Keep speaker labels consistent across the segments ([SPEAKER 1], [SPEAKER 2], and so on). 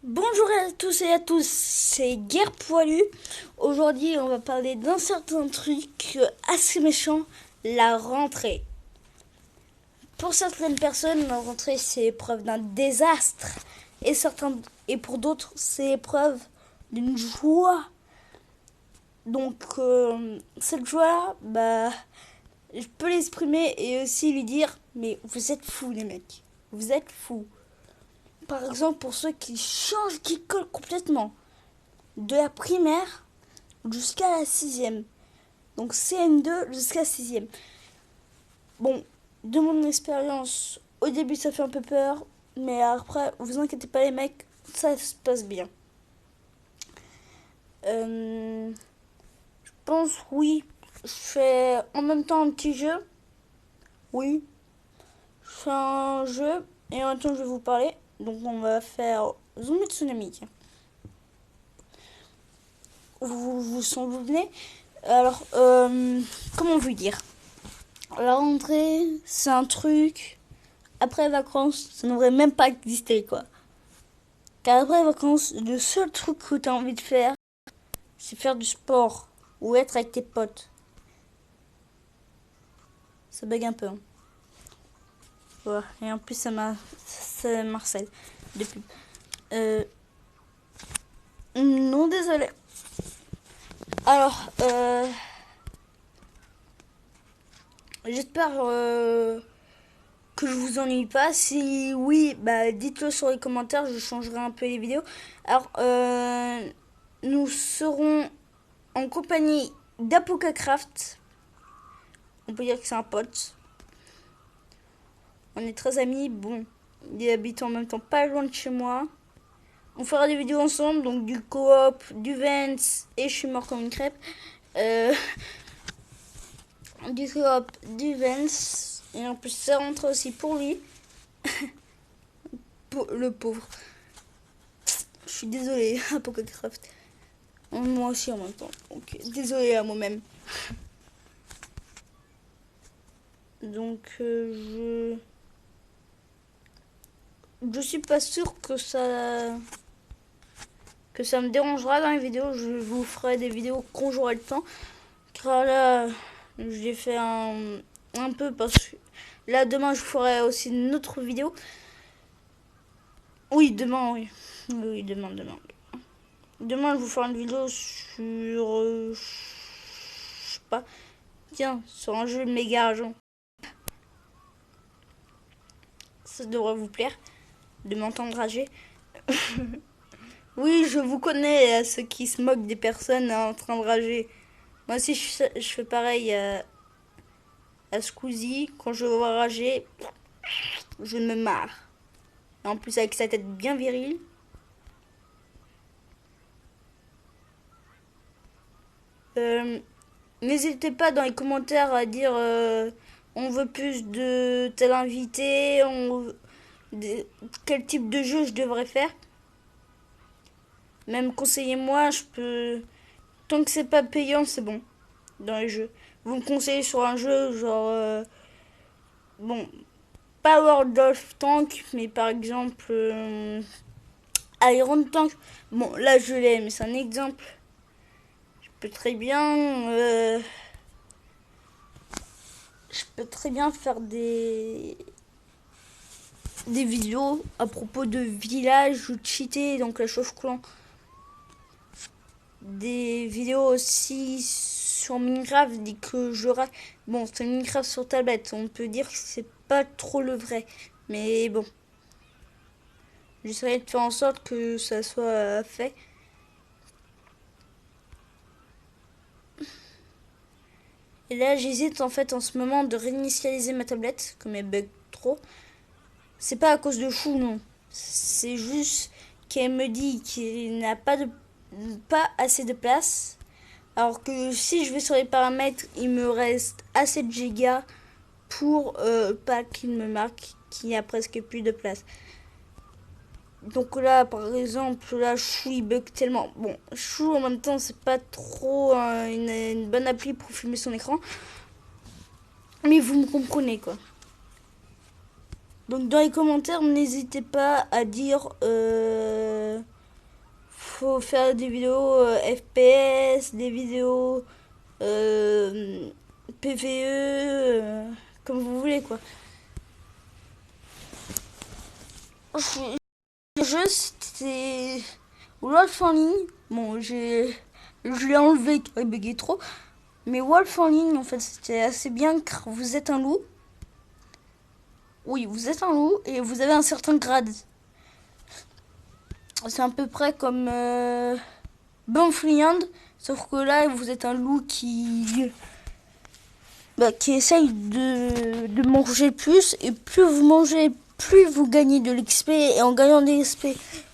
[SPEAKER 1] Bonjour à tous et à tous, c'est Guerre Poilu. Aujourd'hui, on va parler d'un certain truc assez méchant, la rentrée. Pour certaines personnes, la rentrée c'est preuve d'un désastre et pour d'autres, c'est preuve d'une joie. Donc cette joie, je peux l'exprimer et aussi lui dire, mais vous êtes fous les mecs, vous êtes fous. Par exemple, pour ceux qui changent d'école complètement, de la primaire jusqu'à la sixième. Donc CM2 jusqu'à sixième. Bon, de mon expérience, au début ça fait un peu peur, mais après, vous inquiétez pas les mecs, ça se passe bien. Je pense, oui, je fais en même temps un petit jeu. Oui, je fais un jeu et en même temps je vais vous parler. Donc on va faire Zombie Tsunami. Vous vous souvenez? Alors, comment vous dire? La rentrée, c'est un truc. Après les vacances, ça ne devrait même pas exister, quoi. Car après les vacances, le seul truc que tu as envie de faire, c'est faire du sport ou être avec tes potes. Ça bug un peu. Hein. Ouais. Et en plus, ça Marcel depuis. Non, désolé. Alors, j'espère que je vous ennuie pas. Si oui, dites-le sur les commentaires, je changerai un peu les vidéos. Alors, nous serons en compagnie d'Apocacraft. On peut dire que c'est un pote. On est très amis. Bon, il habite en même temps pas loin de chez moi. On fera des vidéos ensemble, donc du coop, du Vents et je suis mort comme une crêpe. Euh, du coop, du Vents. Et en plus, ça rentre aussi pour lui. Le pauvre. Je suis désolée, Apocacraft. Moi aussi en même temps. Donc, désolée à moi-même. Donc, je suis pas sûre que ça me dérangera dans les vidéos. Je vous ferai des vidéos quand j'aurai le temps. Car là, j'ai fait un peu parce que là, demain, je ferai aussi une autre vidéo. Oui, demain, oui. Oui, demain. Demain, je vous ferai une vidéo sur. Je sais pas. Tiens, sur un jeu méga argent. Ça devrait vous plaire de m'entendre rager. Oui, je vous connais, ceux qui se moquent des personnes en train de rager. Moi aussi, je fais pareil à Squeezie. Quand je vois rager, je me marre. Et en plus, avec sa tête bien virile. Euh, N'hésitez pas dans les commentaires à dire on veut plus de tel invité, quel type de jeu je devrais faire. Même conseillez-moi, je peux. Tant que c'est pas payant, c'est bon dans les jeux. Vous me conseillez sur un jeu genre. Bon, pas World of Tank, mais par exemple. Iron Tank. Bon, là je l'ai, mais c'est un exemple. Je peux très bien. Je peux très bien faire des vidéos à propos de villages ou cheater, donc la chauffe clan. Des vidéos aussi sur Minecraft, dit que j'aurai. Bon, c'est Minecraft sur tablette, on peut dire que c'est pas trop le vrai. Mais bon, j'essaierai de faire en sorte que ça soit fait. Et là, j'hésite en fait en ce moment de réinitialiser ma tablette, comme elle bug trop. C'est pas à cause de fou, non. C'est juste qu'elle me dit qu'il n'a pas assez de place. Alors que si je vais sur les paramètres, il me reste assez de gigas pour pas qu'il me marque qu'il n'y a presque plus de place. Donc là, par exemple, là, Chou il bug tellement. Bon, Chou en même temps, c'est pas trop une bonne appli pour filmer son écran. Mais vous me comprenez quoi. Donc dans les commentaires, n'hésitez pas à dire faut faire des vidéos FPS, des vidéos PVE, comme vous voulez quoi. Le jeu c'était Wolf en ligne. Bon, je l'ai enlevé car il buguait trop. Mais Wolf en ligne, en fait, c'était assez bien car vous êtes un loup. Oui, vous êtes un loup et vous avez un certain grade. C'est à peu près comme Bonfriand, sauf que là, vous êtes un loup qui essaye de manger plus. Et plus vous mangez, plus vous gagnez de l'XP. Et en gagnant de l'XP,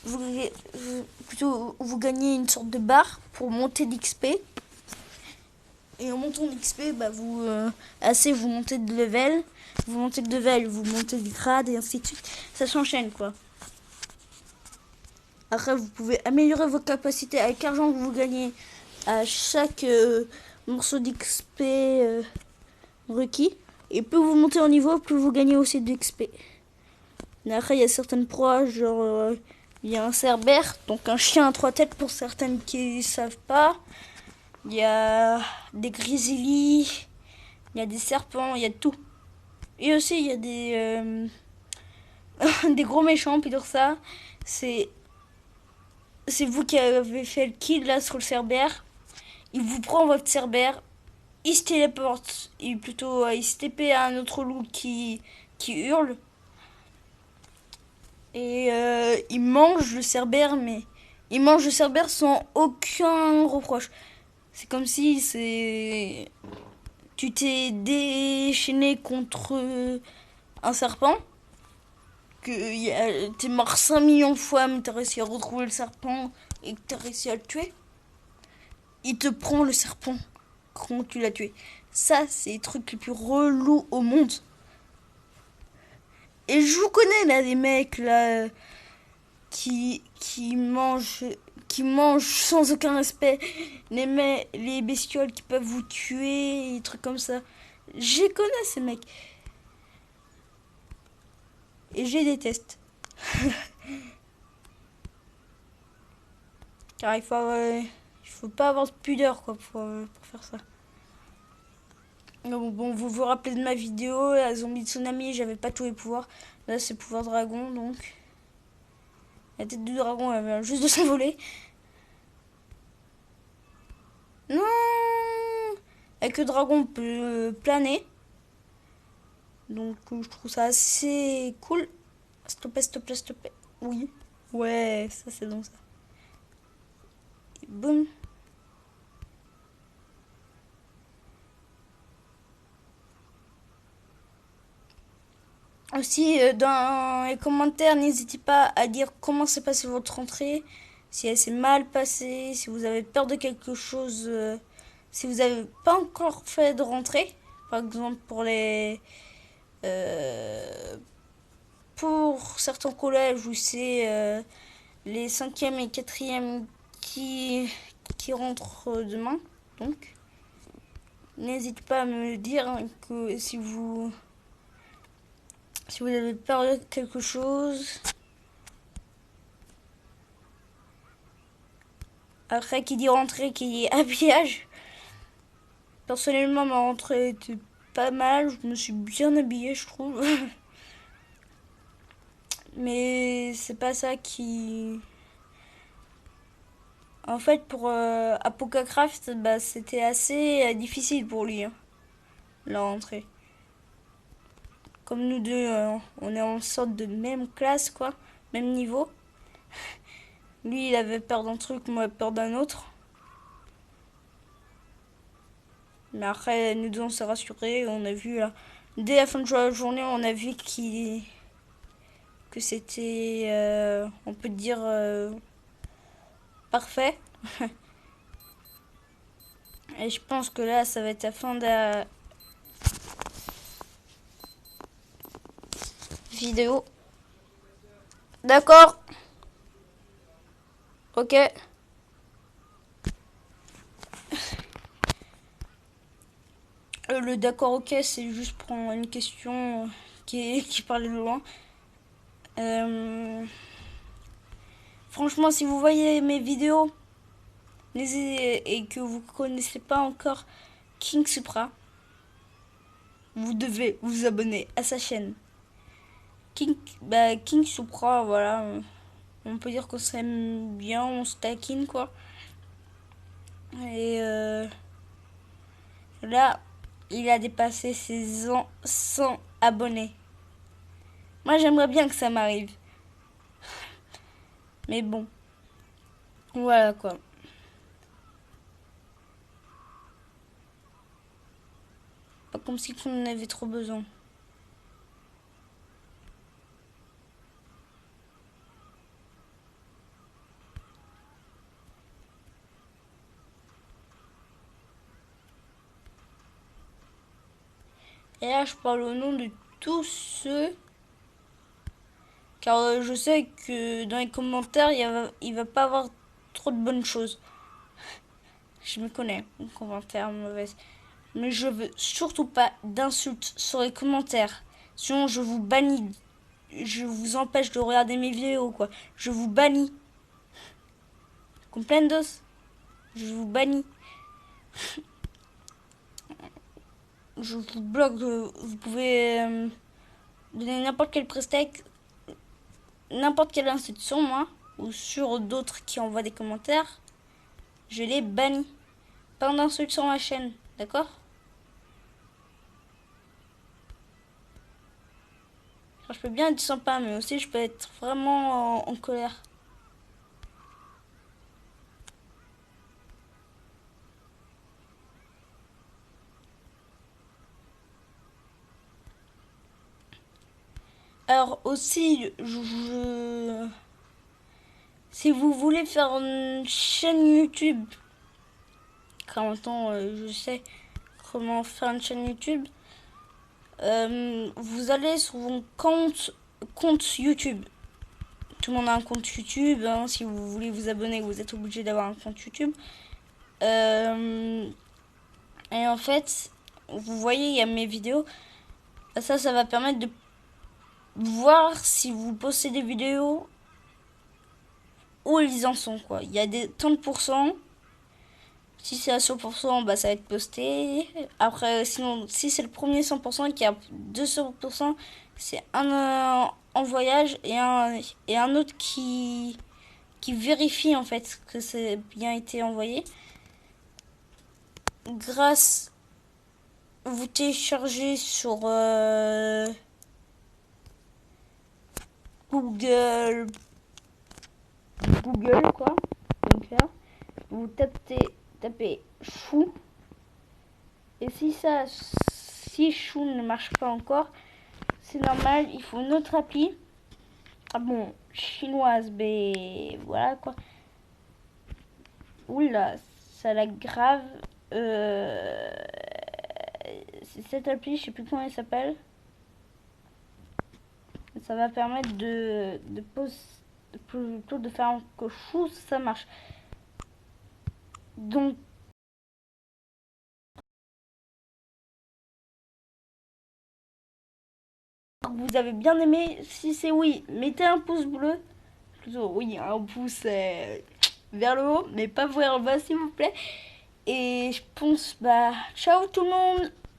[SPEAKER 1] vous gagnez une sorte de barre pour monter d'XP. Et en montant d'XP, vous montez de level. Vous montez de level, vous montez de grade et ainsi de suite. Ça s'enchaîne quoi. Après, vous pouvez améliorer vos capacités avec l'argent que vous gagnez à chaque morceau d'XP requis. Et plus vous montez en niveau, plus vous gagnez aussi d'XP. Mais après, il y a certaines proies, genre il y a un cerbère, donc un chien à 3 têtes pour certaines qui ne savent pas. Il y a des grizzlies, il y a des serpents, il y a de tout. Et aussi, il y a des des gros méchants, puis pour ça, c'est vous qui avez fait le kill là sur le cerbère. Il vous prend votre cerbère, il se téléporte, il se TP à un autre loup qui hurle. Et il mange le cerbère, mais il mange le cerbère sans aucun reproche. C'est comme si tu t'es déchaîné contre un serpent, que t'es mort 5 millions de fois, mais t'as réussi à retrouver le serpent et que t'as réussi à le tuer. Il te prend le serpent quand tu l'as tué. Ça, c'est les trucs les plus relous au monde. Et je vous connais là, des mecs là qui mangent sans aucun respect les bestioles qui peuvent vous tuer, des trucs comme ça. Je connais ces mecs. Et je les déteste. Car il faut pas avoir de pudeur quoi pour faire ça. Donc, bon, vous vous rappelez de ma vidéo, la zombie tsunami, j'avais pas tous les pouvoirs. Là, c'est pouvoir dragon, donc. La tête du dragon, elle vient juste de s'envoler. Non! Avec le dragon, on peut planer. Donc, je trouve ça assez cool. S'il te plaît, s'il te plaît, s'il te plaît. Oui. Ouais, ça, c'est donc ça. Et boum. Aussi, dans les commentaires, n'hésitez pas à dire comment s'est passée votre rentrée, si elle s'est mal passée, si vous avez peur de quelque chose, si vous n'avez pas encore fait de rentrée, par exemple pour certains collèges où c'est les 5e et 4e qui rentrent demain, donc n'hésitez pas à me dire hein, que si vous avez peur de quelque chose. Après, qui dit rentrée, qui dit habillage. Personnellement, ma rentrée était pas mal. Je me suis bien habillée, je trouve. Mais c'est pas ça qui... En fait, pour Apocacraft, c'était assez difficile pour lui, hein, la rentrée. Comme nous deux, on est en sorte de même classe, quoi. Même niveau. Lui, il avait peur d'un truc, moi, peur d'un autre. Mais après, nous deux, on s'est rassurés. On a vu, là, dès la fin de la journée, on a vu que c'était, on peut dire, parfait. Et je pense que là, ça va être la fin de la vidéo. D'accord. Ok. Le d'accord ok, c'est juste prendre une question qui parlait de loin. Franchement, si vous voyez mes vidéos et que vous connaissez pas encore King Supra, vous devez vous abonner à sa chaîne. King Supra, voilà. On peut dire qu'on s'aime bien, on se taquine, quoi. Et là, il a dépassé ses 100 abonnés. Moi, j'aimerais bien que ça m'arrive. Mais bon. Voilà, quoi. Pas comme si on en avait trop besoin. Et là, je parle au nom de tous ceux... Car je sais que dans les commentaires, il va pas avoir trop de bonnes choses. Je me connais, les commentaires mauvaises. Mais je veux surtout pas d'insultes sur les commentaires. Sinon, je vous bannis. Je vous empêche de regarder mes vidéos, quoi. Je vous bannis. Comprendos? Je vous bannis. Je vous bloque. Vous pouvez donner n'importe quel prétexte, n'importe quelle insulte sur moi ou sur d'autres qui envoient des commentaires. Je les bannis. Pas d'insultes sur ma chaîne, d'accord? Je peux bien être sympa, mais aussi je peux être vraiment en colère. Alors aussi, si vous voulez faire une chaîne YouTube, car maintenant je sais comment faire une chaîne YouTube, vous allez sur vos compte YouTube. Tout le monde a un compte YouTube, hein. Si vous voulez vous abonner, vous êtes obligé d'avoir un compte YouTube. Et en fait, vous voyez, il y a mes vidéos. Ça va permettre de voir si vous postez des vidéos où ils en sont, quoi. Il y a des tant de pourcents. Si c'est à 100%, bah ça va être posté. Après, sinon, si c'est le premier 100% qui a 200%, c'est un en voyage et un autre qui vérifie en fait que c'est bien été envoyé. Grâce, vous téléchargez sur Google quoi. Donc là, vous tapez chou. Et si chou ne marche pas encore, c'est normal, il faut une autre appli. Ah bon, chinoise, mais voilà quoi. Oula, ça la grave. C'est cette appli, je sais plus comment elle s'appelle. Ça va permettre plutôt de faire que chou, ça marche. Donc, vous avez bien aimé. Si c'est oui, mettez un pouce bleu. Plutôt oui, un pouce vers le haut, mais pas vers le bas s'il vous plaît. Et je pense, ciao tout le monde.